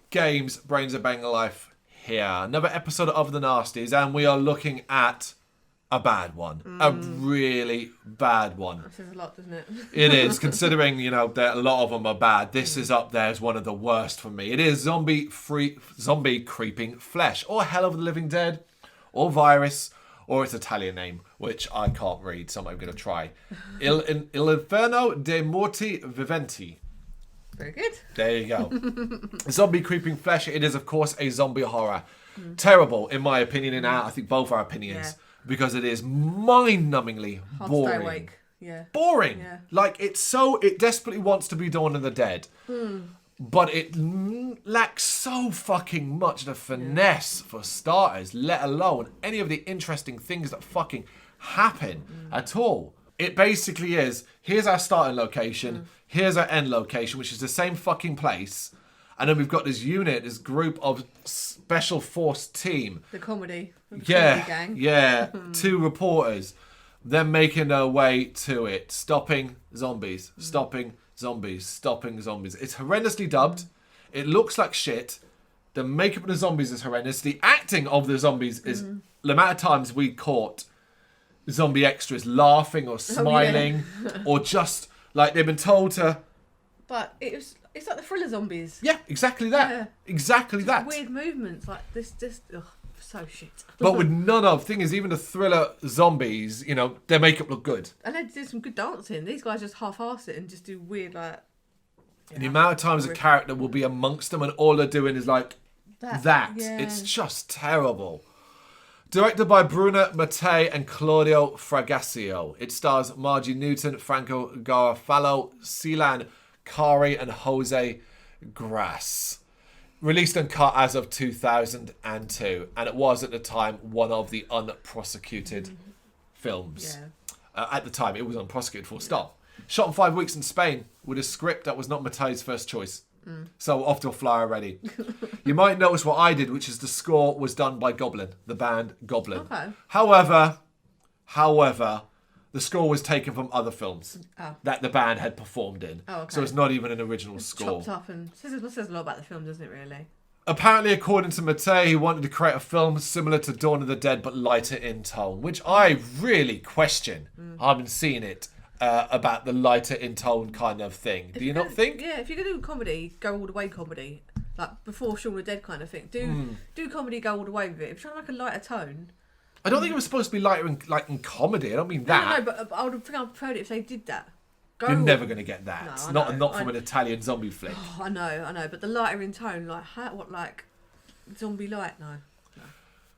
Games, Brrraaains A Head-Banging Life here. Another episode of the Nasties, and we are looking at a bad one. A really bad one. That says a lot, doesn't it? It is, considering, that a lot of them are bad. This is up there as one of the worst for me. It is zombie creeping flesh, or Hell of the Living Dead, or Virus, or its Italian name, which I can't read, so I'm going to try. Il Inferno dei Morti Viventi. Very good. There you go. Zombie creeping flesh. It is, of course, a zombie horror. Terrible, in my opinion, and I think both our opinions, because it is mind-numbingly Hard boring. to stay awake. Yeah. Boring. Yeah. Like, it desperately wants to be Dawn of the Dead. But it lacks so fucking much the finesse for starters, let alone any of the interesting things that fucking happen at all. It basically is, here's our starting location, here's our end location, which is the same fucking place. And then we've got this unit, this group of special force team. The comedy. Comedy gang. Yeah. 2 reporters. Them making their way to it. Stopping zombies. Stopping zombies. Stopping zombies. It's horrendously dubbed. It looks like shit. The makeup of the zombies is horrendous. The acting of the zombies is... The amount of times we caught zombie extras laughing or smiling. Or just like they've been told to... But it's like the thriller zombies. Yeah, exactly that. Yeah. Exactly that. Weird movements like this. Just so shit. But with none of thing is, even the thriller zombies, their makeup look good. And they do some good dancing. These guys just half-arse it and just do weird like. And the amount of times a character will be amongst them and all they're doing is like that. Yeah. It's just terrible. Directed by Bruno Mattei and Claudio Fragacio. It stars Margie Newton, Franco Garofalo, Celan Kari and Jose Grass. Released and cut as of 2002, and it was at the time one of the unprosecuted films. Yeah. At the time, it was unprosecuted, full stop. Shot in 5 weeks in Spain with a script that was not Mattei's first choice. So off to a fly already. You might notice what I did, which is the score was done by Goblin, the band Goblin. Okay. However, the score was taken from other films that the band had performed in. Oh, okay. So it's not even an original score. Chopped up and says a lot about the film, doesn't it? Really. Apparently, according to Mattei, he wanted to create a film similar to Dawn of the Dead but lighter in tone, which I really question. I haven't seen it about the lighter in tone kind of thing. Do you not think? Yeah, if you're gonna do comedy, go all the way comedy, like before Shaun of the Dead kind of thing. Do comedy, go all the way with it. If you're trying to like a lighter tone. I don't think it was supposed to be lighter in comedy. I don't mean that. No, but I would think I preferred it if they did that. You're never going to get that. No, not from an Italian zombie flick. Oh, I know. But the lighter in tone, like zombie light? No.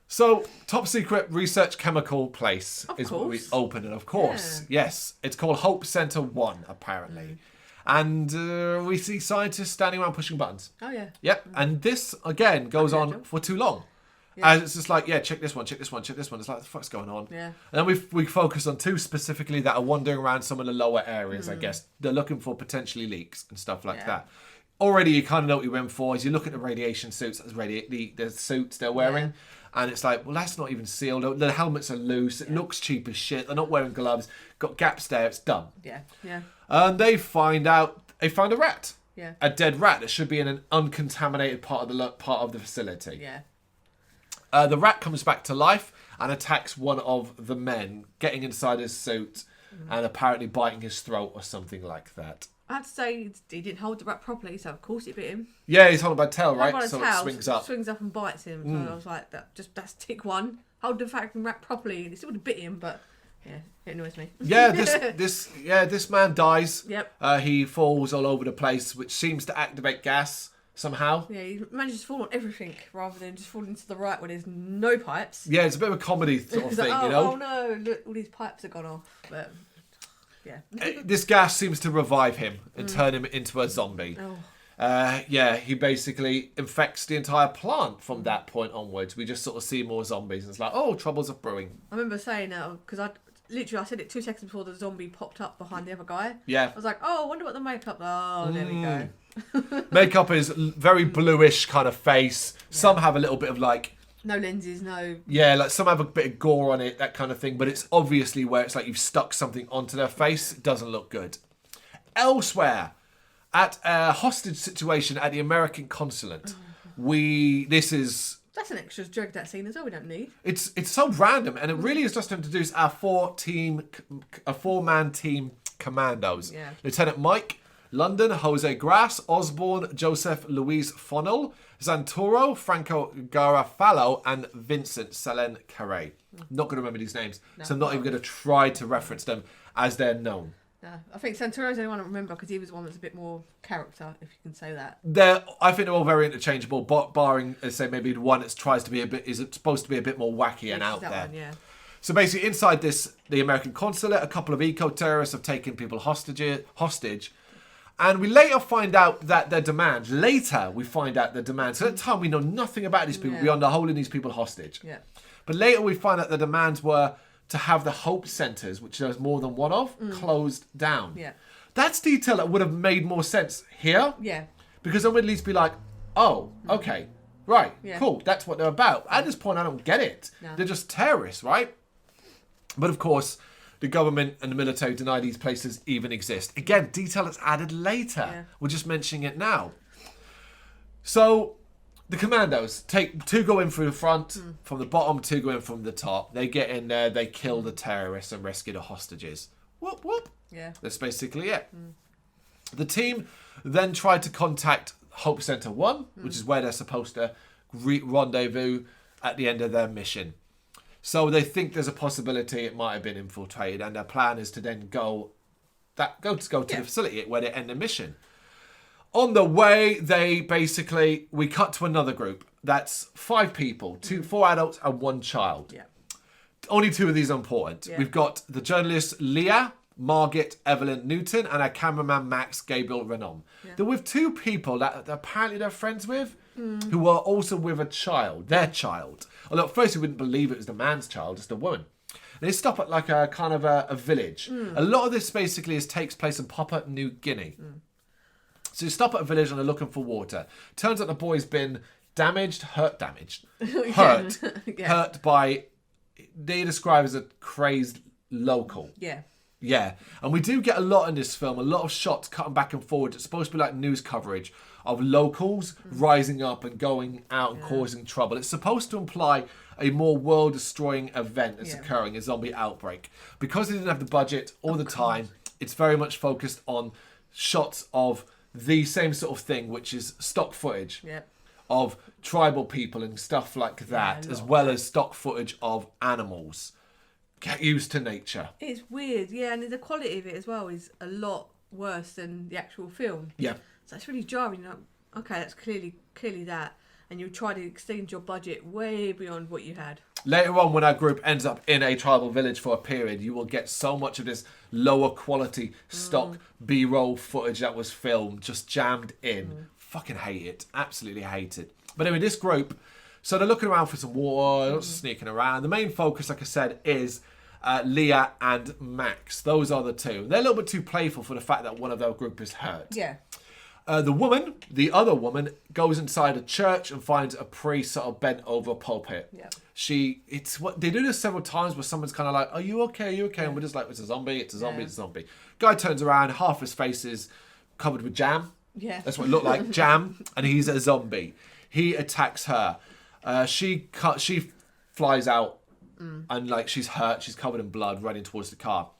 So, top secret research chemical place Of is course. what we open. And of course, yes, it's called Hope Center 1, apparently. And we see scientists standing around pushing buttons. Oh, yeah. Yep. And this, again, goes on for too long. Yeah. And it's just like, check this one. It's like, the fuck's going on? Yeah. And then we focus on 2 specifically that are wandering around some of the lower areas, I guess. They're looking for potentially leaks and stuff like that. Already, you kind of know what you went for. As you look at the radiation suits, the suits they're wearing, and it's like, well, that's not even sealed. The helmets are loose. It looks cheap as shit. They're not wearing gloves. Got gaps there. It's done. Yeah. And they found a rat. Yeah. A dead rat that should be in an uncontaminated part of the facility. Yeah. The rat comes back to life and attacks one of the men, getting inside his suit and apparently biting his throat or something like that. I had to say he didn't hold the rat properly, so of course it bit him. Yeah, he's holding by the tail, right? By the So tail, it swings up. Swings up and bites him. So I was like, that's tick 1. Hold the fucking rat properly. It still would have bit him, but yeah, it annoys me. Yeah, this man dies. Yep. He falls all over the place, which seems to activate gas somehow. Yeah, he manages to fall on everything rather than just fall into the right where there's no pipes. Yeah, it's a bit of a comedy sort of It's thing, like, you know? Oh no, look, all these pipes have gone off. But yeah. This gas seems to revive him and turn him into a zombie. Oh. He basically infects the entire plant from that point onwards. We just sort of see more zombies and it's like, oh, troubles are brewing. I remember saying that because I said it 2 seconds before the zombie popped up behind the other guy. Yeah. I was like, oh, I wonder what the makeup. Oh, there we go. Makeup is very bluish kind of face. Some have a little bit of like... No lenses, no... Yeah, like some have a bit of gore on it, that kind of thing. But it's obviously where it's like you've stuck something onto their face. It doesn't look good. Elsewhere, at a hostage situation at the American consulate, This is... That's an extra drug, that scene as well we don't need. It's so random, and it really is just to introduce our four-man team commandos. Yeah. Lieutenant Mike, London, Jose Grass, Osborne, Joseph Luis Fonnell, Zantoro, Franco Garofalo, and Vincent Selen Carre. Not going to remember these names, so I'm not even going to try to reference them as they're known. No, I think Santoro's the only one I remember because he was the one that's a bit more character, if you can say that. I think they're all very interchangeable, barring, say, maybe the one that tries to be is supposed to be a bit more wacky and out there. One, yeah. So basically, inside the American consulate, a couple of eco-terrorists have taken people hostage. And we later find out that their demands. So at the time, we know nothing about these people beyond holding these people hostage. Yeah. But later, we find out the demands were to have the Hope Centres, which there's more than one of, closed down. Yeah. That's detail that would have made more sense here. Yeah. Because then we'd at least be like, oh, okay, right, cool, that's what they're about. At this point, I don't get it. No. They're just terrorists, right? But of course, the government and the military deny these places even exist. Again, detail that's added later. Yeah. We're just mentioning it now. So the commandos two go in through the front from the bottom, two go in from the top. They get in there, they kill the terrorists and rescue the hostages. Whoop, whoop. Yeah. That's basically it. The team then tried to contact Hope Center 1, which is where they're supposed to rendezvous at the end of their mission. So they think there's a possibility it might have been infiltrated, and their plan is to then go to the facility where they end the mission. On the way, we cut to another group. That's 5 people, 4 adults and 1 child. Yeah. Only 2 of these are important. Yeah. We've got the journalists Leah, Margaret Evelyn Newton, and our cameraman Max Gabriel Renom. Yeah. They're with 2 people that apparently they're friends with, who are also with their child. Although at first you wouldn't believe it was the man's child, it's the woman. And they stop at like a kind of a village. A lot of this basically takes place in Papua New Guinea. So you stop at a village and they're looking for water. Turns out the boy's been hurt by, they describe as a crazed local. Yeah. Yeah, and we do get a lot in this film, a lot of shots cutting back and forward. It's supposed to be like news coverage of locals rising up and going out and causing trouble. It's supposed to imply a more world-destroying event that's occurring, a zombie outbreak. Because they didn't have the budget all the time, it's very much focused on shots of the same sort of thing, which is stock footage of tribal people and stuff like that, as well as stock footage of animals. Get used to nature. It's weird, yeah, and the quality of it as well is a lot worse than the actual film. Yeah. So it's really jarring. Like, okay, that's clearly that, and you try to extend your budget way beyond what you had. Later on, when our group ends up in a tribal village for a period, you will get so much of this lower quality stock B-roll footage that was filmed just jammed in. Fucking hate it. Absolutely hate it. But anyway, this group, so they're looking around for some water, they're sneaking around. The main focus, like I said, is Leah and Max. Those are the 2. They're a little bit too playful for the fact that one of their group is hurt. Yeah. The other woman, goes inside a church and finds a priest sort of bent over a pulpit. Yeah. It's what they do this several times where someone's kind of like, "Are you okay? Are you okay?" And we're just like, "It's a zombie. It's a zombie. It's a zombie." Guy turns around, half his face is covered with jam. Yeah. That's what it looked like, jam, and he's a zombie. He attacks her. She flies out, and like she's hurt. She's covered in blood, running towards the car.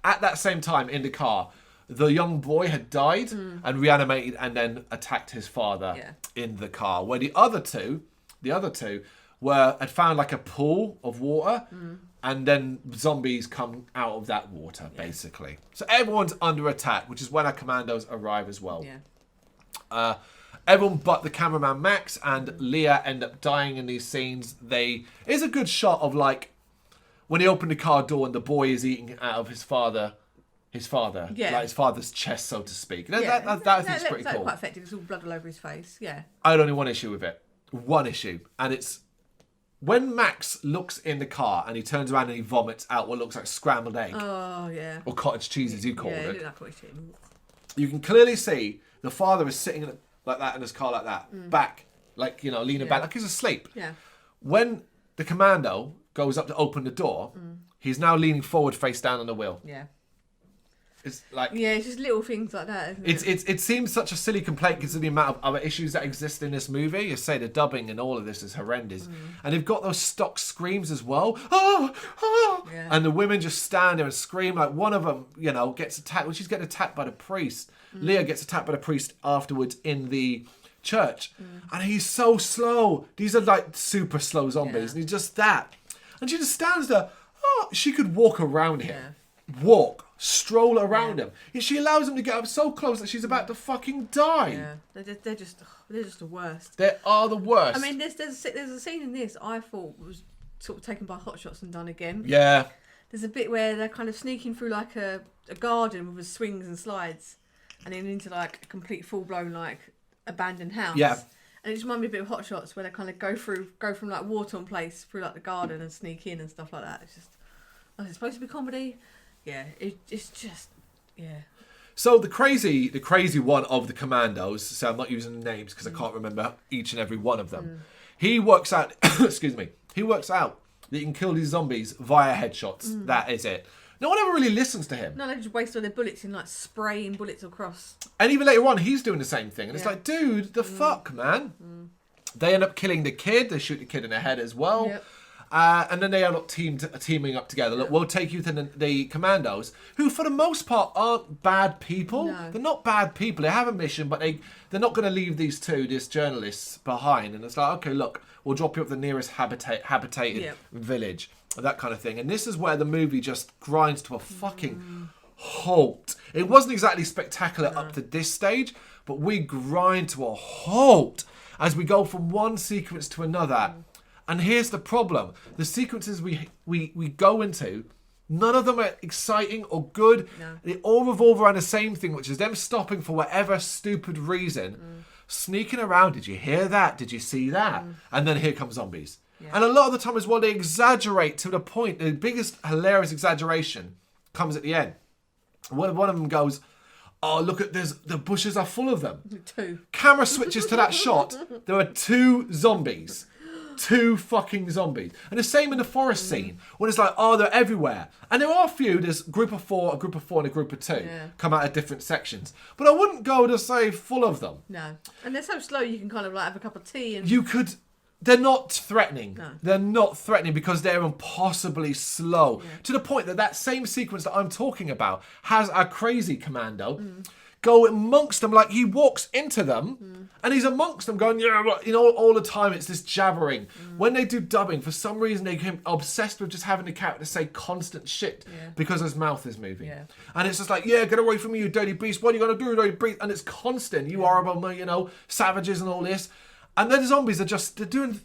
At that same time, in the car, the young boy had died and reanimated, and then attacked his father in the car. Where the other two had found like a pool of water, and then zombies come out of that water, basically. So everyone's under attack, which is when our commandos arrive as well. Yeah. Everyone but the cameraman Max and Leah end up dying in these scenes. It's a good shot of like when he opened the car door and the boy is eating out of his father, like his father's chest, so to speak. That I think is pretty cool. Quite effective. It's all blood all over his face. Yeah. I had only one issue with it. One issue, and it's when Max looks in the car and he turns around and he vomits out what looks like scrambled egg. Oh yeah. Or cottage cheese, as you called it. Yeah, like cottage cheese. You can clearly see the father is sitting like that in his car, like that, back, like leaning back, like he's asleep. Yeah. When the commando goes up to open the door, he's now leaning forward, face down on the wheel. Yeah. It's like Yeah, it's just little things like that, isn't it? it seems such a silly complaint considering the amount of other issues that exist in this movie. You say the dubbing and all of this is horrendous, and they've got those stock screams as well. Oh, oh, Yeah. and the women just stand there and scream. Like one of them, you know, gets attacked. Well, she's getting attacked by the priest. Leah gets attacked by the priest afterwards in the church, and he's so slow. These are like super slow zombies, and he's just that, and she just stands there. Oh, she could walk around him. Stroll around him. She allows him to get up so close that she's about to fucking die. Yeah, they're just the worst. They are the worst. I mean, there's a scene in this I thought was sort of taken by hot shots and done again. Yeah. There's a bit where they're kind of sneaking through like a garden with swings and slides, and then into like a complete full blown like abandoned house. Yeah. And it just reminded me a bit of Hot Shots, where they kind of go from like Warton Place through like the garden and sneak in and stuff like that. It's just, oh, it's supposed to be comedy. Yeah, it's just, yeah. So the crazy one of the commandos, so I'm not using the names because I can't remember each and every one of them. He works out, excuse me, he works out that you can kill these zombies via headshots. That is it. No one ever really listens to him. No, they just waste all their bullets in like spraying bullets across. And even later on, he's doing the same thing. And it's like, dude, the fuck, man? They end up killing the kid. They shoot the kid in the head as well. Yep. And then they end up teaming up together. Look, we'll take you to the commandos, who for the most part aren't bad people. No. They're not bad people. They have a mission, but they're not going to leave these journalists behind. And it's like, okay, look, we'll drop you up the nearest habitated village, that kind of thing. And this is where the movie just grinds to a fucking halt. It wasn't exactly spectacular up to this stage, but we grind to a halt as we go from one sequence to another. And here's the problem. The sequences we go into, none of them are exciting or good. No. They all revolve around the same thing, which is them stopping for whatever stupid reason, sneaking around. Did you hear that? Did you see that? And then here come zombies. Yeah. And a lot of the time as well, they exaggerate to the point. The biggest hilarious exaggeration comes at the end. One of them goes, oh, look at this. The bushes are full of them. 2. Camera switches to that shot. There are 2 zombies. 2 fucking zombies. And the same in the forest scene, when it's like, oh, they're everywhere. And there are a few, there's a group of 4, and a group of 2 come out of different sections. But I wouldn't go to say full of them. No. And they're so slow you can kind of like have a cup of tea and... You could... They're not threatening. No. They're not threatening because they're impossibly slow. To the point that same sequence that I'm talking about has a crazy commando go amongst them, like he walks into them and he's amongst them going, yeah, you know, all the time it's this jabbering. When they do dubbing, for some reason they become obsessed with just having the character say constant shit because his mouth is moving. Yeah. And it's just like, yeah, get away from me, you dirty beast. What are you going to do, you dirty beast? And it's constant. You horrible, you know, savages and all this. And then the zombies they're doing...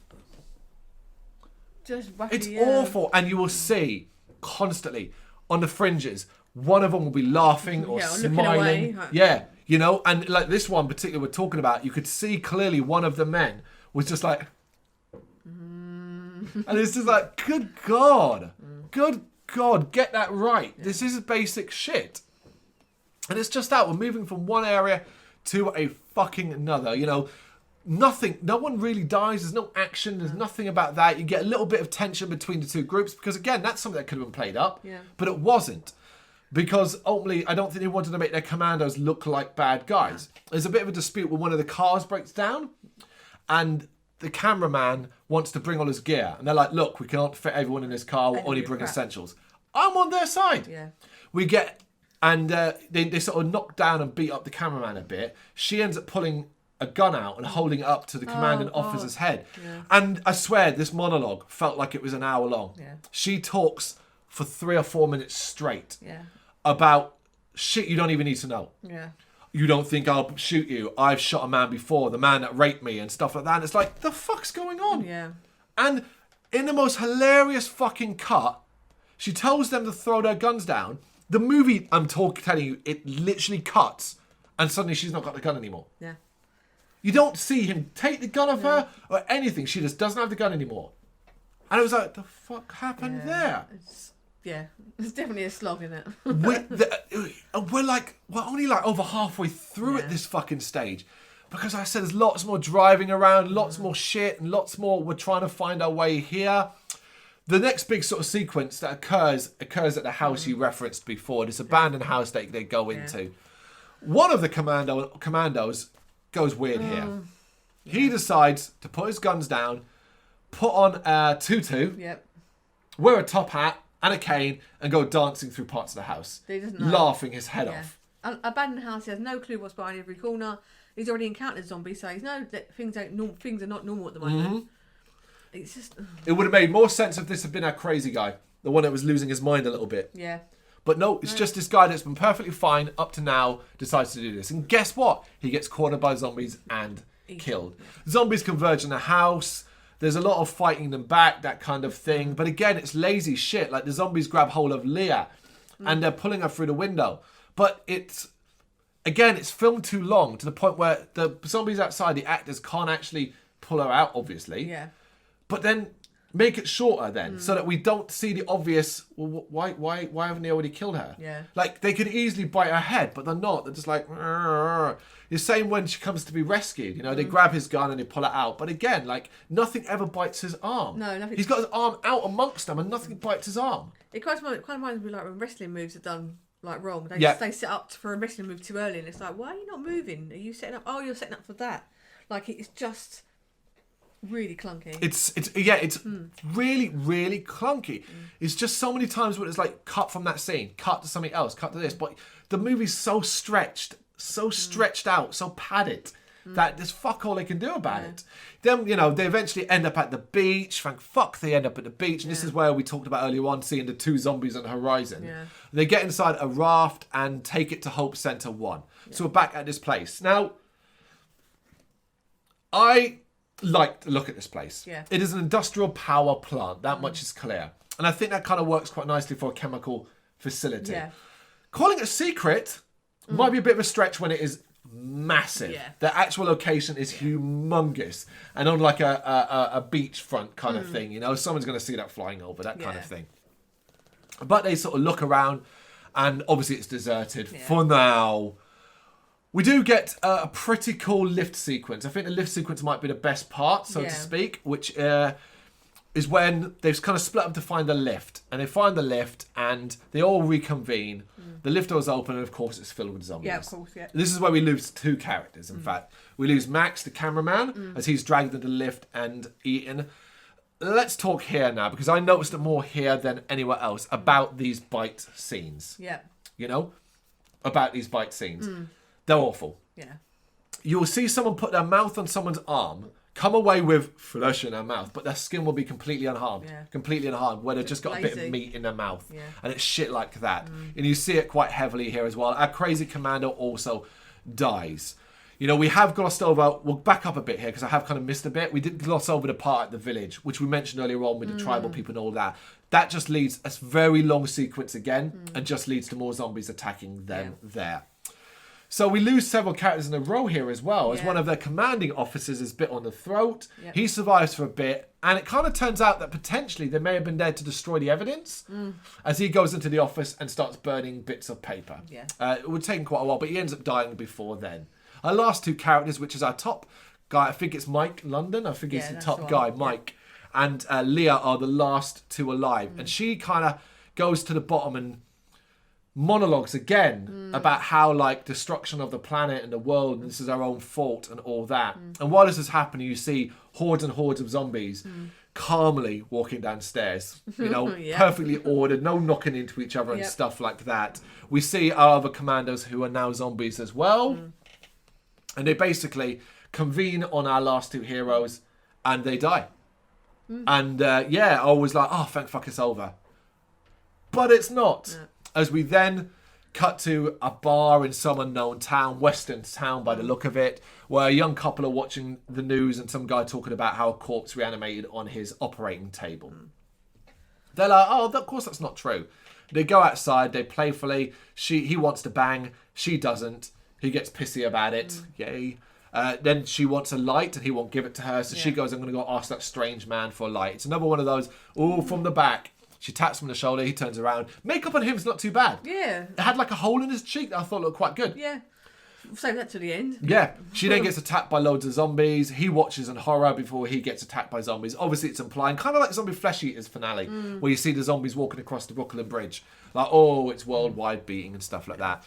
Just wacky, it's awful. And you will see constantly on the fringes, one of them will be laughing or smiling. Yeah, you know, and like this one particularly we're talking about, you could see clearly one of the men was just like... And it's just like, good God, get that right. Yeah. This is basic shit. And it's just that we're moving from one area to a fucking another, you know. Nothing, no one really dies, there's no action, there's nothing about that. You get a little bit of tension between the 2 groups because, again, that's something that could have been played up, but it wasn't. Because ultimately, I don't think they wanted to make their commandos look like bad guys. There's a bit of a dispute when one of the cars breaks down and the cameraman wants to bring all his gear. And they're like, look, we can't fit everyone in this car, we'll only bring essentials. I'm on their side. Yeah. We get, and they sort of knock down and beat up the cameraman a bit. She ends up pulling a gun out and holding it up to the commanding officer's head. Yeah. And I swear, this monologue felt like it was an hour long. Yeah. She talks for 3 or 4 minutes straight about shit you don't even need to know. Yeah. You don't think I'll shoot you? I've shot a man before, the man that raped me and stuff like that. And it's like, the fuck's going on? Yeah. And in the most hilarious fucking cut, she tells them to throw their guns down. The movie, telling you, it literally cuts and suddenly she's not got the gun anymore. Yeah. You don't see him take the gun off her or anything. She just doesn't have the gun anymore. And it was like, the fuck happened there? It's definitely a slog, isn't it? We're only like over halfway through at this fucking stage. Because I said there's lots more driving around, lots more shit, and lots more we're trying to find our way here. The next big sort of sequence that occurs at the house you referenced before, this abandoned house that they go into. One of the commandos goes weird here. He decides to put his guns down, put on a tutu, wear a top hat and a cane, and go dancing through parts of the house, laughing his head off. An abandoned house, he has no clue what's behind every corner. He's already encountered zombies, so he knows that things are not normal at the moment. It's just... It would have made more sense if this had been our crazy guy, the one that was losing his mind a little bit. Yeah. But no, it's just this guy that's been perfectly fine up to now, decides to do this. And guess what? He gets cornered by zombies and killed. Zombies converge in the house. There's a lot of fighting them back, that kind of thing. But again, it's lazy shit. Like the zombies grab hold of Leah and they're pulling her through the window. But it's filmed too long to the point where the zombies outside, the actors can't actually pull her out, obviously. Yeah. But then make it shorter then, so that we don't see the obvious, well, why haven't they already killed her? Yeah. Like, they could easily bite her head, but they're not. They're just like, "Rrr." The same when she comes to be rescued, you know, they grab his gun and they pull it out. But again, like, nothing ever bites his arm. No, nothing. He's got his arm out amongst them and nothing bites his arm. It kind of reminds me like when wrestling moves are done like wrong. They set up for a wrestling move too early and it's like, why are you not moving? Are you setting up? Oh, you're setting up for that. Like, it's just... really clunky. It's really, really clunky. It's just so many times when it's like cut from that scene, cut to something else, cut to this. But the movie's so stretched out, so padded that there's fuck all they can do about it. Then, you know, they eventually end up at the beach. Thank fuck they end up at the beach. And this is where we talked about earlier on, seeing the two zombies on the horizon. Yeah. They get inside a raft and take it to Hope Center 1. So we're back at this place. Now, I like to look at this place. Yeah. It is an industrial power plant. That much is clear. And I think that kind of works quite nicely for a chemical facility. Yeah. Calling it a secret might be a bit of a stretch when it is massive. Yeah. The actual location is humongous. And on like a beachfront kind of thing, you know, someone's going to see that flying over, that kind of thing. But they sort of look around and obviously it's deserted for now. We do get a pretty cool lift sequence. I think the lift sequence might be the best part, so to speak, which is when they've kind of split up to find the lift. And they find the lift and they all reconvene. The lift doors open and, of course, it's filled with zombies. Yeah, of course, yeah. This is where we lose two characters, in fact. We lose Max, the cameraman, as he's dragged into the lift and eaten. Let's talk here now, because I noticed it more here than anywhere else about these bite scenes. Yeah. You know? About these bite scenes. They're awful. Yeah. You'll see someone put their mouth on someone's arm, come away with flesh in their mouth, but their skin will be completely unharmed. Yeah. Completely unharmed, where they've just got a bit of meat in their mouth. Yeah. And it's shit like that. And you see it quite heavily here as well. Our crazy commando also dies. You know, we have glossed over, we'll back up a bit here because I have kind of missed a bit. We did gloss over the part at the village, which we mentioned earlier on with the tribal people and all that. That just leads a very long sequence again and just leads to more zombies attacking them there. So we lose several characters in a row here as well, as one of their commanding officers is bit on the throat. Yep. He survives for a bit, and it kind of turns out that potentially they may have been there to destroy the evidence, as he goes into the office and starts burning bits of paper. Yeah. It would take him quite a while, but he ends up dying before then. Our last two characters, which is our top guy, I think it's Mike London, I think he's the top guy, Mike, and Leah are the last two alive. And she kind of goes to the bottom and monologues again about how like destruction of the planet and the world, and this is our own fault and all that. And while this is happening, you see hordes and hordes of zombies calmly walking downstairs, you know, perfectly ordered, no knocking into each other and stuff like that. We see our other commandos who are now zombies as well, and they basically convene on our last two heroes and they die. And I was like, oh, thank fuck it's over. But it's not. As we then cut to a bar in some unknown town, Western town by the look of it, where a young couple are watching the news and some guy talking about how a corpse reanimated on his operating table. They're like, oh, of course that's not true. They go outside, they playfully, he wants to bang, she doesn't. He gets pissy about it, yay. Then she wants a light and he won't give it to her, so she goes, I'm going to go ask that strange man for a light. It's another one of those, from the back. She taps him on the shoulder, he turns around. Makeup on him's not too bad. Yeah. It had like a hole in his cheek that I thought looked quite good. Yeah. Save that to the end. Yeah, she then gets attacked by loads of zombies. He watches in horror before he gets attacked by zombies. Obviously, it's implying, kind of like Zombie Flesh Eaters finale, where you see the zombies walking across the Brooklyn Bridge. Like, oh, it's worldwide beating and stuff like that.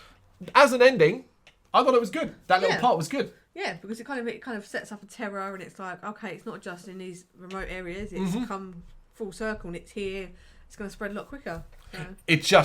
As an ending, I thought it was good. That little part was good. Yeah, because it kind of sets up a terror, and it's like, okay, it's not just in these remote areas. It's come full circle, and it's here. It's going to spread a lot quicker. So.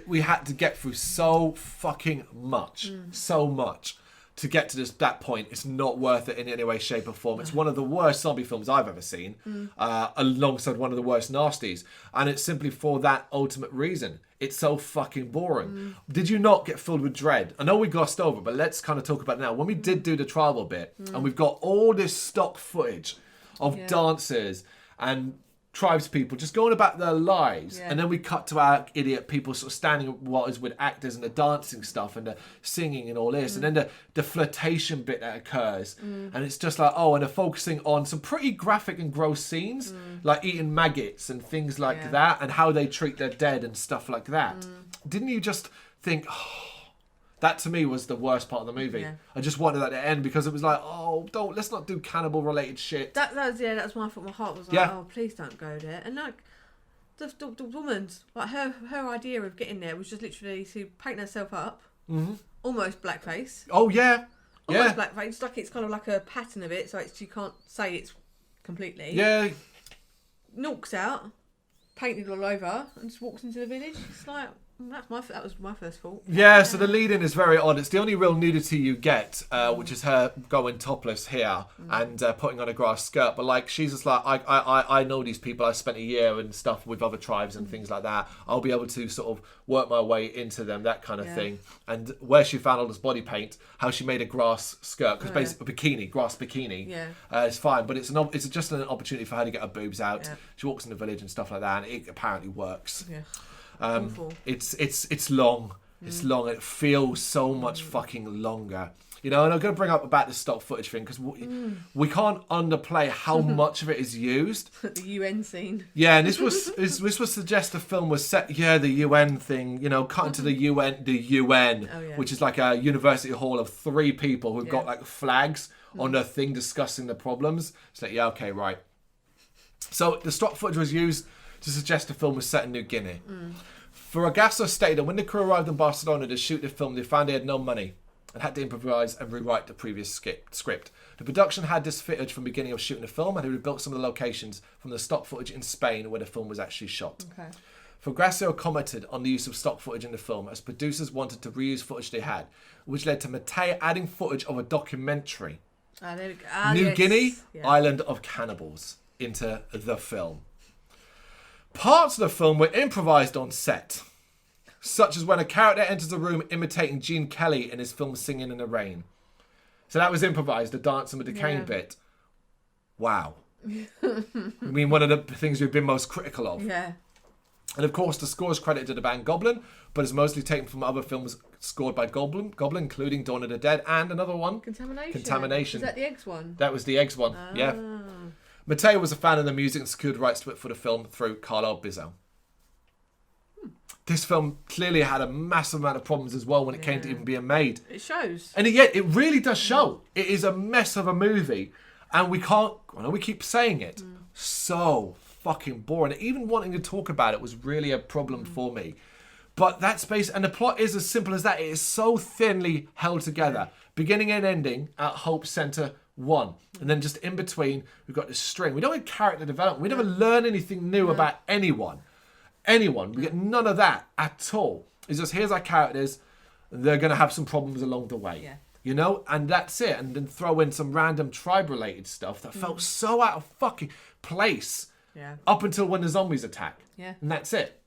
We had to get through so fucking much, so much to get to that point. It's not worth it in any way, shape, or form. It's one of the worst zombie films I've ever seen, alongside one of the worst Nasties, and it's simply for that ultimate reason. It's so fucking boring. Did you not get filled with dread? I know we glossed over, but let's kind of talk about it now. When we did do the tribal bit, and we've got all this stock footage of dancers and tribes people just going about their lives, and then we cut to our idiot people sort of standing what is with actors and the dancing stuff and the singing and all this, and then the flirtation bit that occurs, and it's just like, and they're focusing on some pretty graphic and gross scenes, like eating maggots and things like that, and how they treat their dead and stuff like that. Didn't you just think, that to me was the worst part of the movie? I just wanted that to end because it was like, let's not do cannibal related shit. That was my thought. My heart was like, please don't go there. And like the woman's, like her idea of getting there was just literally to paint herself up, almost blackface. Oh yeah, almost blackface. Like it's kind of like a pattern of it, so you can't say it's completely. Yeah. Knocks out, painted all over, and just walks into the village. It's like. That was my first thought. Yeah, so the lead-in is very odd. It's the only real nudity you get, which is her going topless here and putting on a grass skirt. But like, she's just like, I know these people. I spent a year and stuff with other tribes and things like that. I'll be able to sort of work my way into them, that kind of thing. And where she found all this body paint, how she made a grass skirt, because basically a bikini, grass bikini, it's fine. But it's just an opportunity for her to get her boobs out. Yeah. She walks in the village and stuff like that, and it apparently works. Yeah. It's long. It's long. It feels so much fucking longer. You know, and I'm going to bring up about the stock footage thing because we can't underplay how much of it is used. The UN scene. Yeah, and this would suggest the film was set. The UN thing. You know, cut into the UN, which is like a university hall of 3 people who've got like flags on their thing discussing the problems. It's like, okay, right. So the stock footage was used to suggest the film was set in New Guinea. Fragasso stated that when the crew arrived in Barcelona to shoot the film, they found they had no money and had to improvise and rewrite the previous script. The production had this footage from the beginning of shooting the film, and they rebuilt some of the locations from the stock footage in Spain where the film was actually shot. Okay. Fragasso commented on the use of stock footage in the film as producers wanted to reuse footage they had, which led to Matei adding footage of a documentary, New Guinea, Island of Cannibals, into the film. Parts of the film were improvised on set, such as when a character enters a room imitating Gene Kelly in his film Singing in the Rain. So that was improvised, the dancing with the cane bit. Wow. I mean, one of the things we've been most critical of. Yeah. And of course, the score is credited to the band Goblin, but is mostly taken from other films scored by Goblin, including Dawn of the Dead and another one. Contamination. Was that the Eggs one? That was the Eggs one, yeah. Mateo was a fan of the music and secured rights to it for the film through Carlo Bizzo. This film clearly had a massive amount of problems as well when it came to even being made. It shows. And yet, it really does show. It is a mess of a movie. And we can't, I know we keep saying it, so fucking boring. Even wanting to talk about it was really a problem for me. But that space, and the plot is as simple as that. It is so thinly held together. Beginning and ending at Hope Centre 1. And then just in between, we've got this string. We don't have character development. We never learn anything new about anyone. We get none of that at all. It's just, here's our characters. They're going to have some problems along the way. Yeah. You know? And that's it. And then throw in some random tribe-related stuff that felt so out of fucking place. Yeah. Up until when the zombies attack. Yeah. And that's it.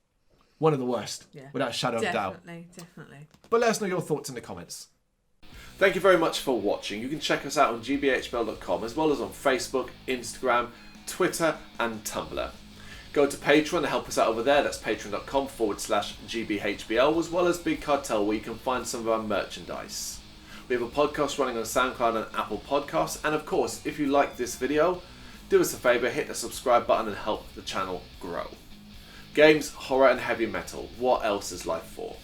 One of the worst. Yeah. Without a shadow of a doubt. Definitely. But let us know your thoughts in the comments. Thank you very much for watching. You can check us out on gbhbl.com as well as on Facebook, Instagram, Twitter and Tumblr. Go to Patreon to help us out over there. That's patreon.com/gbhbl, as well as Big Cartel, where you can find some of our merchandise. We have a podcast running on SoundCloud and Apple Podcasts. And of course, if you like this video, do us a favour, hit the subscribe button and help the channel grow. Games, horror and heavy metal. What else is life for?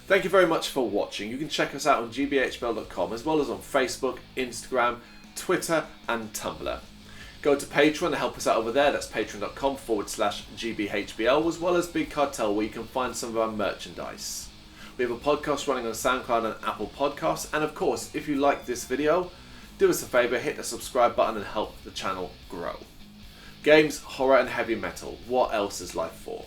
Thank you very much for watching. You can check us out on gbhbl.com as well as on Facebook, Instagram, Twitter and Tumblr. Go to Patreon to help us out over there. That's patreon.com/gbhbl, as well as Big Cartel, where you can find some of our merchandise. We have a podcast running on SoundCloud and Apple Podcasts. And of course, if you like this video, do us a favour, hit the subscribe button and help the channel grow. Games, horror and heavy metal. What else is life for?